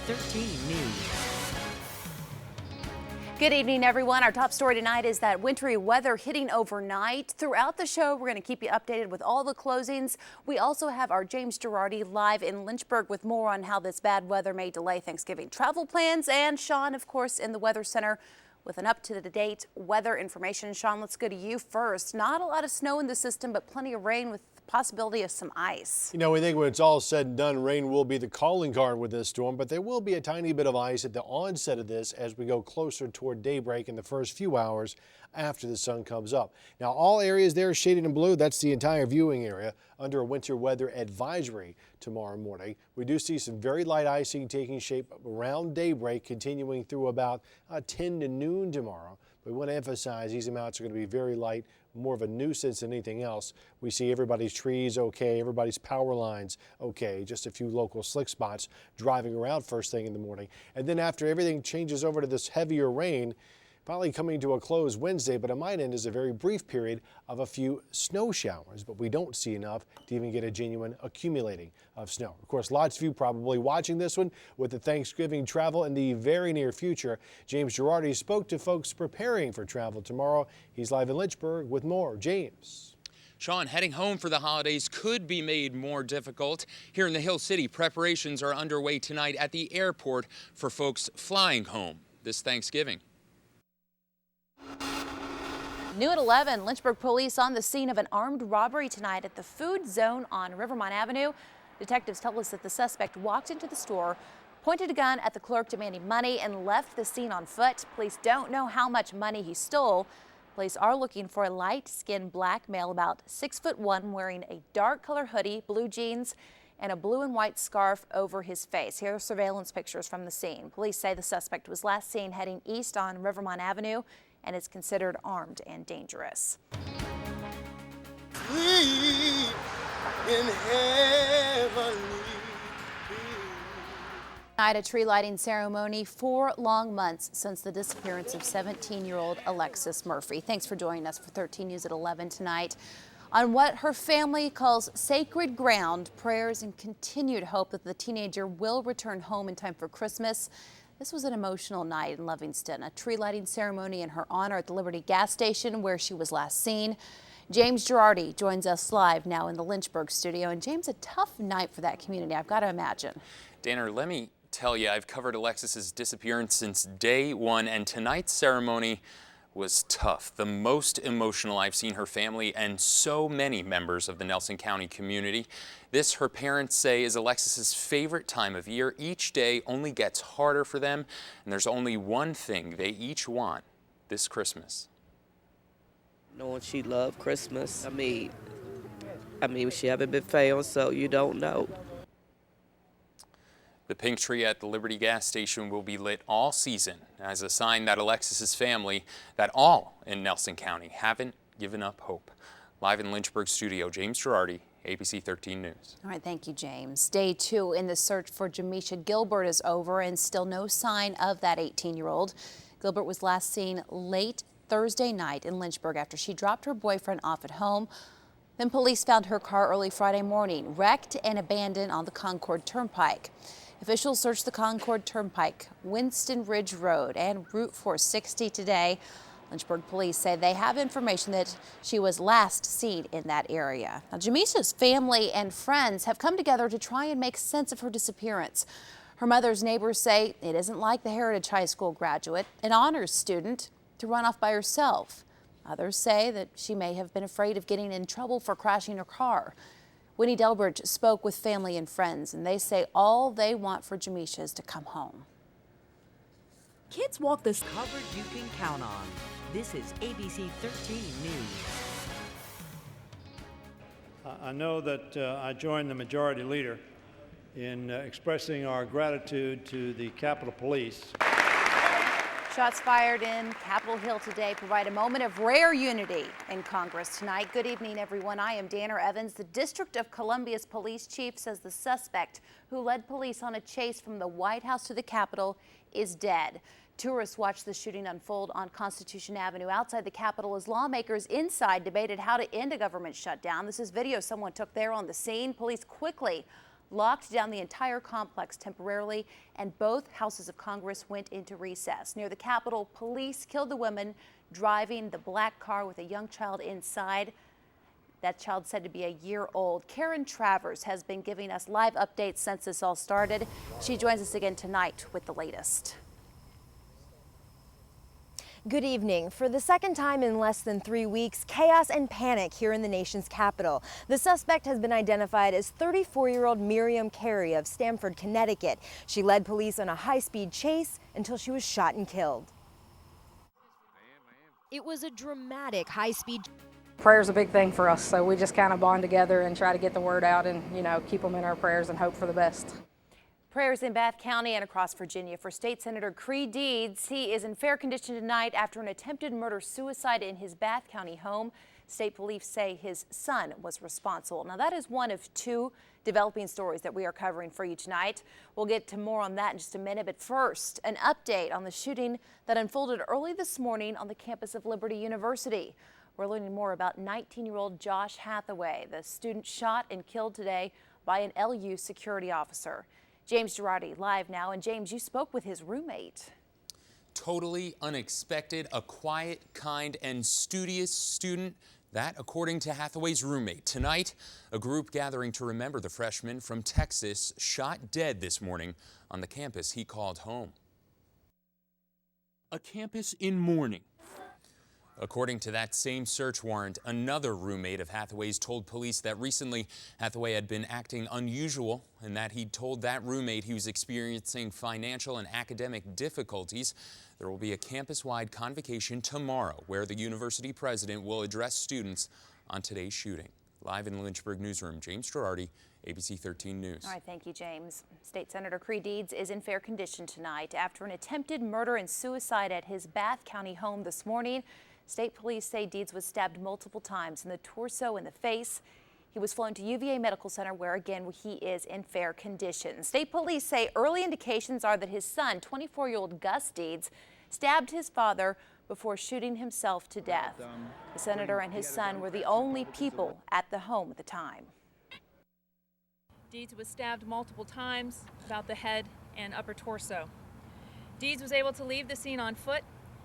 13 News. Good evening, everyone. Our top story tonight is that wintry weather hitting overnight. Throughout the show, we're going to keep you updated with all the closings. We also have our James Girardi live in Lynchburg with more on how this bad weather may delay Thanksgiving travel plans. And Sean, of course, in the Weather Center with an up-to-the-date weather information. Sean, let's go to you first. Not a lot of snow in the system, but plenty of rain with the possibility of some ice. You know, we think when it's all said and done, rain will be the calling card with this storm, but there will be a tiny bit of ice at the onset of this as we go closer toward daybreak in the first few hours after the sun comes up. Now, all areas there shaded in blue, that's the entire viewing area under a winter weather advisory tomorrow morning. We do see some very light icing taking shape around daybreak, continuing through about 10 to noon tomorrow. We want to emphasize these amounts are going to be very light, more of a nuisance than anything else. We see everybody's trees okay, everybody's power lines okay, just a few local slick spots driving around first thing in the morning. And then after everything changes over to this heavier rain, finally coming to a close Wednesday, but it might end as a very brief period of a few snow showers, but we don't see enough to even get a genuine accumulating of snow. Of course, lots of you probably watching this one with the Thanksgiving travel in the very near future. James Girardi spoke to folks preparing for travel tomorrow. He's live in Lynchburg with more. James. Sean, heading home for the holidays could be made more difficult. Here in the Hill City, preparations are underway tonight at the airport for folks flying home this Thanksgiving. New at 11, Lynchburg police on the scene of an armed robbery tonight at the food zone on Rivermont Avenue. Detectives tell us that the suspect walked into the store, pointed a gun at the clerk demanding money, and left the scene on foot. Police don't know how much money he stole. Police are looking for a light-skinned black male about 6'1", wearing a dark color hoodie, blue jeans, and a blue and white scarf over his face. Here are surveillance pictures from the scene. Police say the suspect was last seen heading east on Rivermont Avenue and is considered armed and dangerous. Tonight, a tree lighting ceremony 4 long months since the disappearance of 17-year-old Alexis Murphy. Thanks for joining us for 13 News at 11 tonight. On what her family calls sacred ground, prayers and continued hope that the teenager will return home in time for Christmas. This was an emotional night in Livingston, a tree lighting ceremony in her honor at the Liberty gas station where she was last seen. James Girardi joins us live now in the Lynchburg studio. And James, a tough night for that community, I've got to imagine. Danner, let me tell you, I've covered Alexis's disappearance since day one, and tonight's ceremony was tough. The most emotional I've seen her family and so many members of the Nelson County community. This, her parents say, is Alexis's favorite time of year. Each day only gets harder for them, and there's only one thing they each want this Christmas. Knowing she loved Christmas. I mean, she haven't been found, so you don't know. The pink tree at the Liberty gas station will be lit all season as a sign that Alexis's family, that all in Nelson County, haven't given up hope. Live in Lynchburg studio, James Girardi, ABC 13 News. All right, thank you, James. Day 2 in the search for Jamisha Gilbert is over, and still no sign of that 18-year-old. Gilbert was last seen late Thursday night in Lynchburg after she dropped her boyfriend off at home. Then police found her car early Friday morning, wrecked and abandoned on the Concord Turnpike. Officials searched the Concord Turnpike, Winston Ridge Road, and Route 460 today. Lynchburg police say they have information that she was last seen in that area. Now, Jamisha's family and friends have come together to try and make sense of her disappearance. Her mother's neighbors say it isn't like the Heritage High School graduate, an honors student, to run off by herself. Others say that she may have been afraid of getting in trouble for crashing her car. Winnie Delbridge spoke with family and friends, and they say all they want for Jamisha is to come home. Kids walk this coverage you can count on. This is ABC 13 News. I know that I joined the majority leader in expressing our gratitude to the Capitol Police. Shots fired in Capitol Hill today provide a moment of rare unity in Congress tonight. Good evening, everyone. I am Danner Evans. The District of Columbia's police chief says the suspect who led police on a chase from the White House to the Capitol is dead. Tourists watched the shooting unfold on Constitution Avenue outside the Capitol as lawmakers inside debated how to end a government shutdown. This is video someone took there on the scene. Police quickly locked down the entire complex temporarily, and both houses of Congress went into recess. Near the Capitol, police killed the woman driving the black car with a young child inside. That child said to be a year old. Karen Travers has been giving us live updates since this all started. She joins us again tonight with the latest. Good evening. For the second time in less than 3 weeks, chaos and panic here in the nation's capital. The suspect has been identified as 34-year-old Miriam Carey of Stamford, Connecticut. She led police on a high-speed chase until she was shot and killed. It was a dramatic high-speed. Prayer's a big thing for us, so we just kind of bond together and try to get the word out and, keep them in our prayers and hope for the best. Prayers in Bath County and across Virginia for State Senator Creed Deeds. He is in fair condition tonight after an attempted murder-suicide in his Bath County home. State police say his son was responsible. Now, that is one of two developing stories that we are covering for you tonight. We'll get to more on that in just a minute, but first, an update on the shooting that unfolded early this morning on the campus of Liberty University. We're learning more about 19-year-old Josh Hathaway, the student shot and killed today by an LU security officer. James Girardi live now, and James, you spoke with his roommate. Totally unexpected, a quiet, kind, and studious student. That, according to Hathaway's roommate. Tonight, a group gathering to remember the freshman from Texas shot dead this morning on the campus he called home. A campus in mourning. According to that same search warrant, another roommate of Hathaway's told police that recently Hathaway had been acting unusual and that he'd told that roommate he was experiencing financial and academic difficulties. There will be a campus-wide convocation tomorrow where the university president will address students on today's shooting. Live in the Lynchburg newsroom, James Girardi, ABC 13 News. All right, thank you, James. State Senator Creed Deeds is in fair condition tonight after an attempted murder and suicide at his Bath County home this morning. State police say Deeds was stabbed multiple times in the torso and the face. He was flown to UVA Medical Center where, again, he is in fair condition. State police say early indications are that his son, 24-year-old Gus Deeds, stabbed his father before shooting himself to death. The senator and his son were the only people at the home at the time. Deeds was stabbed multiple times about the head and upper torso. Deeds was able to leave the scene on foot,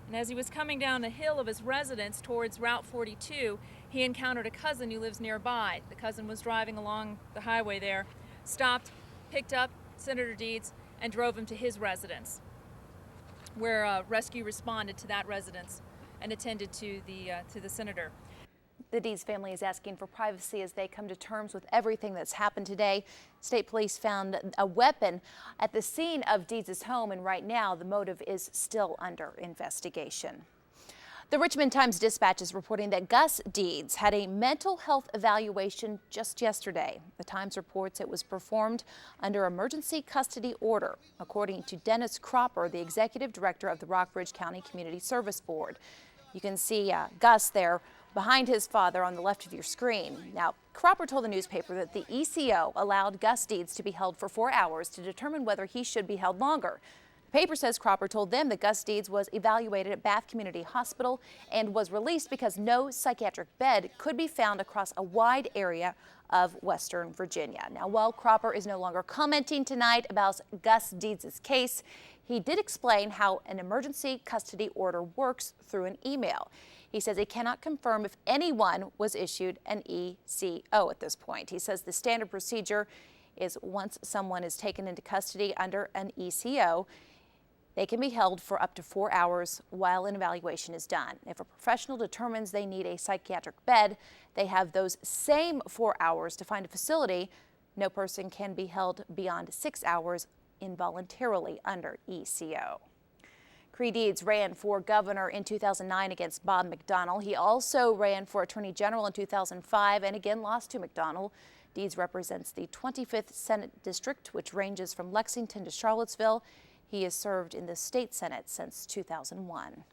and as he was coming down the hill of his residence towards Route 42, he encountered a cousin who lives nearby. The cousin was driving along the highway there, stopped, picked up Senator Deeds, and drove him to his residence, where rescue responded to that residence and attended to the senator. The Deeds family is asking for privacy as they come to terms with everything that's happened today. State police found a weapon at the scene of Deeds' home, and right now the motive is still under investigation. The Richmond Times-Dispatch is reporting that Gus Deeds had a mental health evaluation just yesterday. The Times reports it was performed under emergency custody order, according to Dennis Cropper, the executive director of the Rockbridge County Community Service Board. You can see Gus there behind his father on the left of your screen. Now, Cropper told the newspaper that the ECO allowed Gus Deeds to be held for 4 hours to determine whether he should be held longer. The paper says Cropper told them that Gus Deeds was evaluated at Bath Community Hospital and was released because no psychiatric bed could be found across a wide area of Western Virginia. Now, while Cropper is no longer commenting tonight about Gus Deeds' case, he did explain how an emergency custody order works through an email. He says he cannot confirm if anyone was issued an ECO at this point. He says the standard procedure is once someone is taken into custody under an ECO, they can be held for up to 4 hours while an evaluation is done. If a professional determines they need a psychiatric bed, they have those same 4 hours to find a facility. No person can be held beyond 6 hours involuntarily under ECO. Creed Deeds ran for governor in 2009 against Bob McDonnell. He also ran for attorney general in 2005 and again lost to McDonnell. Deeds represents the 25th Senate District, which ranges from Lexington to Charlottesville. He has served in the state Senate since 2001.